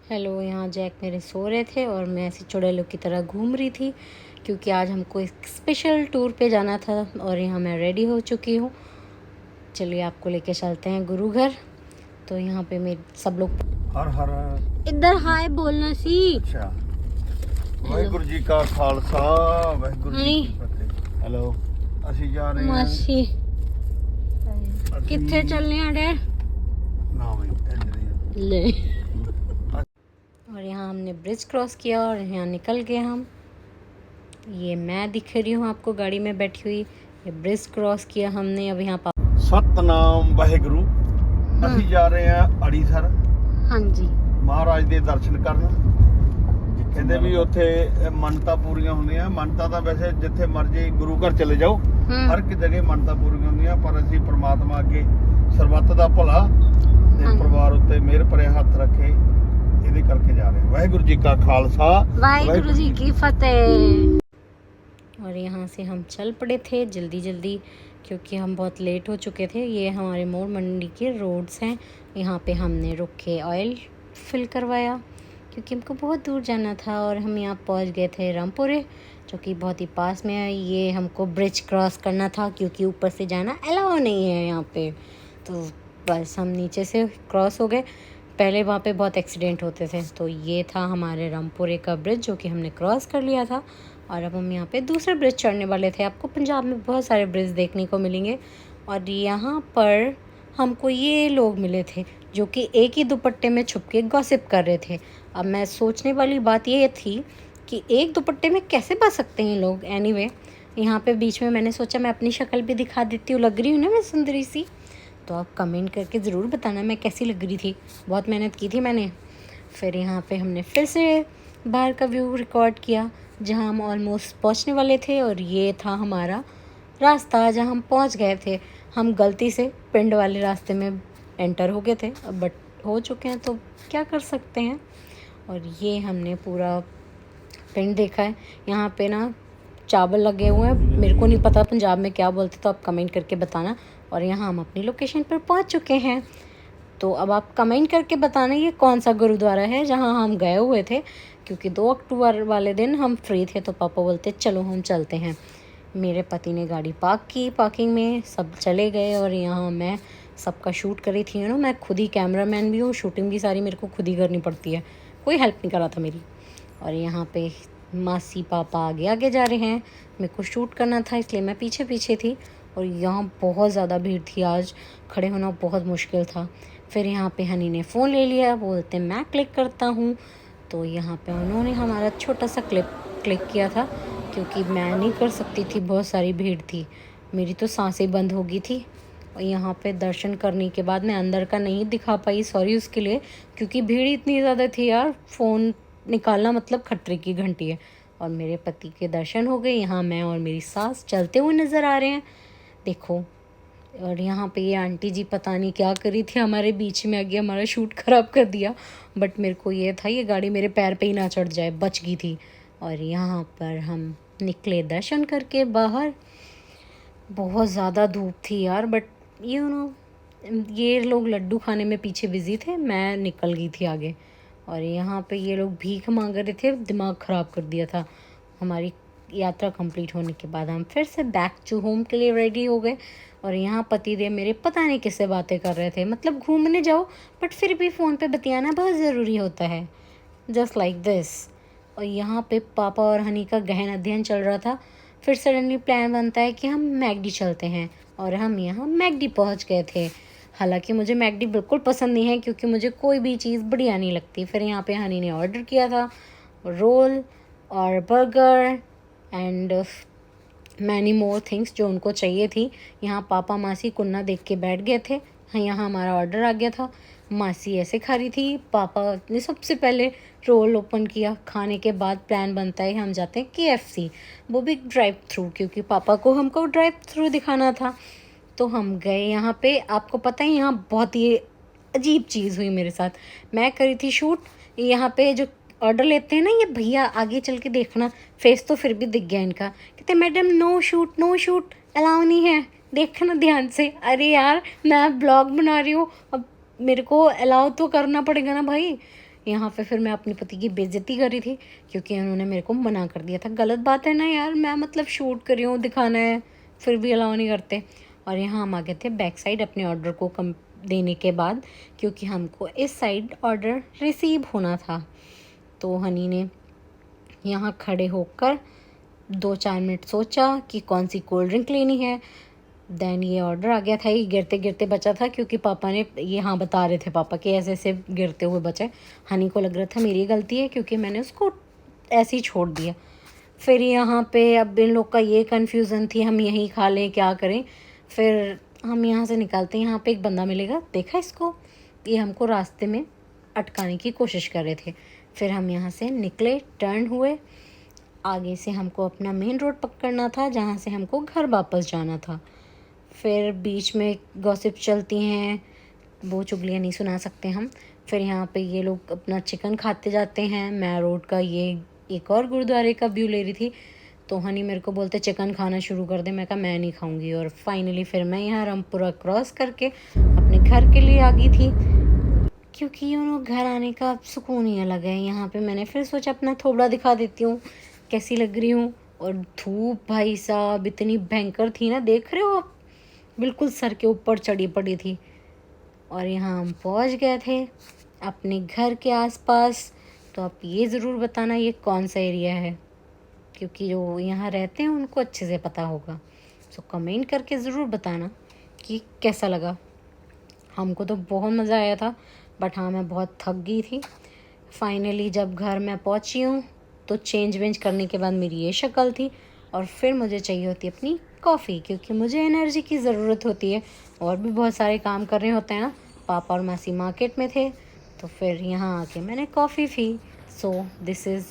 Hello. यहाँ Jack मेरे सो रहे थे और मैं ऐसी चुड़ैलों की तरह घूम रही थी क्योंकि आज हमको एक स्पेशल टूर पे जाना था और यहाँ मैं रेडी हो चुकी हूँ। चलिए आपको लेके चलते हैं गुरु घर। तो यहाँ पे मेरे सब लोग हर हर इधर हाय बोलना सी। अच्छा, वाहिगुरु जी का खालसा वाहिगुरु जी की फतेह। हेलो, ਅਸੀਂ ਜਾ ਰਹੇ ਹਾਂ मासी किथे चलने आड़े ना भाई इधर ले। और यहाँ हमने ब्रिज क्रॉस किया और यहाँ निकल गए हम। ये मैं दिख रही हूँ आपको गाड़ी में बैठी हुई। ये ब्रिज क्रॉस किया हमने। अब यहाँ पर ਸਤਨਾਮ ਵਾਹਿਗੁਰੂ। ਅਸੀਂ ਜਾ ਰਹੇ ਹਾਂ ਅੜੀਸਰ। ਹਾਂਜੀ ਮਹਾਰਾਜ ਦੇ ਦਰਸ਼ਨ ਕਰਨ। ਕਹਿੰਦੇ ਵੀ ਉੱਥੇ ਮੰਨਤਾਂ ਪੂਰੀਆਂ ਹੁੰਦੀਆਂ। ਮੰਨਤਾਂ ਤਾਂ ਵੈਸੇ ਜਿੱਥੇ ਮਰਜੀ ਗੁਰੂ ਘਰ ਚਲੇ ਜਾਓ ਹਰ ਇੱਕ ਜਗ੍ਹਾ ਮੰਨਤਾਂ ਪੂਰੀਆਂ ਹੁੰਦੀਆਂ, ਪਰ ਅਸੀਂ ਪ੍ਰਮਾਤਮਾ ਅੱਗੇ ਸਰਬੱਤ ਦਾ ਭਲਾ ਤੇ ਪਰਿਵਾਰ ਉੱਤੇ ਮਿਹਰ ਭਰਿਆ ਹੱਥ ਰੱਖੇ, ਇਹਦੇ ਕਰਕੇ ਜਾ ਰਹੇ ਹਾਂ। ਵਾਹਿਗੁਰੂ ਜੀ ਕਾ ਖਾਲਸਾ वाहिगुरु जी की फतेह। और यहाँ से हम चल पड़े थे जल्दी जल्दी क्योंकि हम बहुत लेट हो चुके थे। ये हमारे मोड़ मंडी के रोड्स हैं। यहाँ पे हमने रुक के ऑयल फिल करवाया क्योंकि हमको बहुत दूर जाना था और हम यहाँ पहुँच गए थे रामपुरे, जो कि बहुत ही पास में है। ये हमको ब्रिज क्रॉस करना था क्योंकि ऊपर से जाना अलाउ नहीं है यहाँ पे। तो बस हम नीचे से क्रॉस हो गए। पहले वहाँ पे बहुत एक्सीडेंट होते थे, तो ये था हमारे रामपुरे का ब्रिज जो कि हमने क्रॉस कर लिया था। और अब हम यहाँ पे दूसरा ब्रिज चढ़ने वाले थे। आपको पंजाब में बहुत सारे ब्रिज देखने को मिलेंगे। और यहाँ पर हमको ये लोग मिले थे जो कि एक ही दुपट्टे में छुप के गॉसिप कर रहे थे। अब मैं सोचने वाली बात ये थी कि एक दुपट्टे में कैसे बच सकते हैं लोग। एनीवे, यहाँ पे बीच में मैंने सोचा मैं अपनी शक्ल भी दिखा देती हूँ। लग रही हूँ ना मैं सुंदरी सी? तो आप कमेंट करके ज़रूर बताना मैं कैसी लग रही थी। बहुत मेहनत की थी मैंने। फिर यहाँ पे हमने फिर से बाहर का व्यू रिकॉर्ड किया जहाँ हम ऑलमोस्ट पहुँचने वाले थे। और ये था हमारा रास्ता जहाँ हम पहुँच गए थे। हम गलती से पिंड वाले रास्ते में एंटर हो गए थे, अब बट हो चुके हैं तो क्या कर सकते हैं। और ये हमने पूरा पिंड देखा है। यहाँ पे ना चावल लगे हुए हैं, मेरे को नहीं पता पंजाब में क्या बोलते, तो आप कमेंट करके बताना। और यहाँ हम अपनी लोकेशन पर पहुँच चुके हैं। तो अब आप कमेंट करके बताना ये कौन सा गुरुद्वारा है जहाँ हम गए हुए थे, क्योंकि 2 अक्टूबर वाले दिन हम फ्री थे तो पापा बोलते चलो हम चलते हैं। मेरे पति ने गाड़ी पार्क की पार्किंग में, सब चले गए और यहाँ मैं सबका शूट करी थी। मैं खुद ही कैमरामैन भी हूँ, शूटिंग भी सारी मेरे को खुद ही करनी पड़ती है, कोई हेल्प नहीं करा था मेरी। और यहाँ पे मासी पापा आगे आगे जा रहे हैं, मेरे को शूट करना था इसलिए मैं पीछे पीछे थी। और यहाँ बहुत ज़्यादा भीड़ थी, आज खड़े होना बहुत मुश्किल था। फिर यहाँ पे हनी ने फ़ोन ले लिया, बोलते मैं क्लिक करता हूँ। तो यहाँ पे उन्होंने हमारा छोटा सा क्लिप क्लिक किया था क्योंकि मैं नहीं कर सकती थी, बहुत सारी भीड़ थी, मेरी तो सांसें बंद हो गई थी। और यहाँ पे दर्शन करने के बाद मैं अंदर का नहीं दिखा पाई, सॉरी उसके लिए, क्योंकि भीड़ इतनी ज़्यादा थी यार। फ़ोन निकालना मतलब खतरे की घंटी है। और मेरे पति के दर्शन हो गए। यहाँ मैं और मेरी सास चलते हुए नज़र आ रहे हैं, देखो। और यहाँ पे ये आंटी जी पता नहीं क्या करी थी, हमारे बीच में आगे हमारा शूट ख़राब कर दिया। बट मेरे को ये था ये गाड़ी मेरे पैर पे ही ना चढ़ जाए, बच गई थी। और यहाँ पर हम निकले दर्शन करके बाहर। बहुत ज़्यादा धूप थी यार, बट ये लोग लड्डू खाने में पीछे बिजी थे, मैं निकल गई थी आगे। और यहाँ पे ये लोग भीख मांग रहे थे, दिमाग ख़राब कर दिया था। हमारी यात्रा कंप्लीट होने के बाद हम फिर से बैक टू होम के लिए रेडी हो गए। और यहाँ पतिदेव मेरे पता नहीं किससे बातें कर रहे थे, मतलब घूमने जाओ बट फिर भी फ़ोन पे बतियाना बहुत ज़रूरी होता है, जस्ट लाइक दिस। और यहाँ पे पापा और हनी का गहन अध्ययन चल रहा था। फिर सडनली प्लान बनता है कि हम मैकडी चलते हैं, और हम यहाँ मैकडी पहुँच गए थे। हालांकि मुझे मैकडी बिल्कुल पसंद नहीं है क्योंकि मुझे कोई भी चीज़ बढ़िया नहीं लगती। फिर यहाँ पे हनी ने ऑर्डर किया था रोल और burger and many more things जो उनको चाहिए थी। यहाँ पापा मासी कुन्ना देख के बैठ गए थे। यहाँ हमारा ऑर्डर आ गया था। मासी ऐसे खा रही थी, पापा ने सबसे पहले रोल ओपन किया। खाने के बाद प्लान बनता है हम जाते हैं KFC, वो भी ड्राइव थ्रू, क्योंकि पापा को हमको ड्राइव थ्रू दिखाना था। तो हम गए यहाँ पे। आपको पता है यहाँ बहुत ही अजीब चीज़ हुई मेरे साथ। मैं करी थी शूट, यहाँ पे जो ऑर्डर लेते हैं ना ये भैया, आगे चल के देखना, फेस तो फिर भी दिख गया इनका। कहते मैडम नो शूट अलाउ नहीं है, देखना ध्यान से। अरे यार मैं ब्लॉग बना रही हूँ, अब मेरे को अलाउ तो करना पड़ेगा ना भाई। यहाँ पे फिर मैं अपने पति की बेइज्जती कर रही थी क्योंकि उन्होंने मेरे को मना कर दिया था। गलत बात है ना यार, मैं मतलब शूट कर रही हूँ, दिखाना है, फिर भी अलाउ नहीं करते। और यहाँ हम आ गए थे बैक साइड अपने ऑर्डर को देने के बाद, क्योंकि हमको इस साइड ऑर्डर रिसीव होना था। तो हनी ने यहाँ खड़े होकर 2-4 मिनट सोचा कि कौन सी कोल्ड ड्रिंक लेनी है। देन ये ऑर्डर आ गया था, ये गिरते गिरते बचा था क्योंकि पापा ने ये, हाँ बता रहे थे पापा कि ऐसे ऐसे गिरते हुए बचे। हनी को लग रहा था मेरी गलती है क्योंकि मैंने उसको ऐसे ही छोड़ दिया। फिर यहाँ पे अब इन लोग का ये कन्फ्यूज़न थी हम यहीं खा लें क्या करें। फिर हम यहाँ से निकलते हैं, यहाँ पे एक बंदा मिलेगा, देखा इसको, ये हमको रास्ते में अटकाने की कोशिश कर रहे थे। फिर हम यहाँ से निकले, टर्न हुए, आगे से हमको अपना मेन रोड पकड़ना था जहाँ से हमको घर वापस जाना था। फिर बीच में गॉसिप चलती हैं, वो चुगलियाँ नहीं सुना सकते हम। फिर यहाँ पे ये लोग अपना चिकन खाते जाते हैं। मैं रोड का ये एक और गुरुद्वारे का व्यू ले रही थी, तो हनी मेरे को बोलते चिकन खाना शुरू कर दे। मैं कहा मैं नहीं खाऊंगी। और फाइनली फिर मैं यहाँ रामपुरा क्रॉस करके अपने घर के लिए आ गई थी, क्योंकि यू नो घर आने का सुकून ही अलग है। यहाँ पे मैंने फिर सोचा अपना थोबड़ा दिखा देती हूँ कैसी लग रही हूँ। और धूप भाई साहब इतनी भयंकर थी ना, देख रहे हो आप, बिल्कुल सर के ऊपर चढ़ी पड़ी थी। और यहाँ हम पहुँच गए थे अपने घर के आसपास। तो आप ये ज़रूर बताना ये कौन सा एरिया है, क्योंकि जो यहाँ रहते हैं उनको अच्छे से पता होगा। सो कमेंट करके ज़रूर बताना कि कैसा लगा। हमको तो बहुत मज़ा आया था, बट हाँ मैं बहुत थक गई थी। फाइनली जब घर मैं पहुँची हूँ तो चेंज वेंज करने के बाद मेरी ये शक्ल थी। और फिर मुझे चाहिए होती अपनी कॉफ़ी, क्योंकि मुझे एनर्जी की ज़रूरत होती है। और भी बहुत सारे काम करने होते हैं ना। पापा और मासी मार्केट में थे, तो फिर यहाँ आके मैंने coffee P. So this is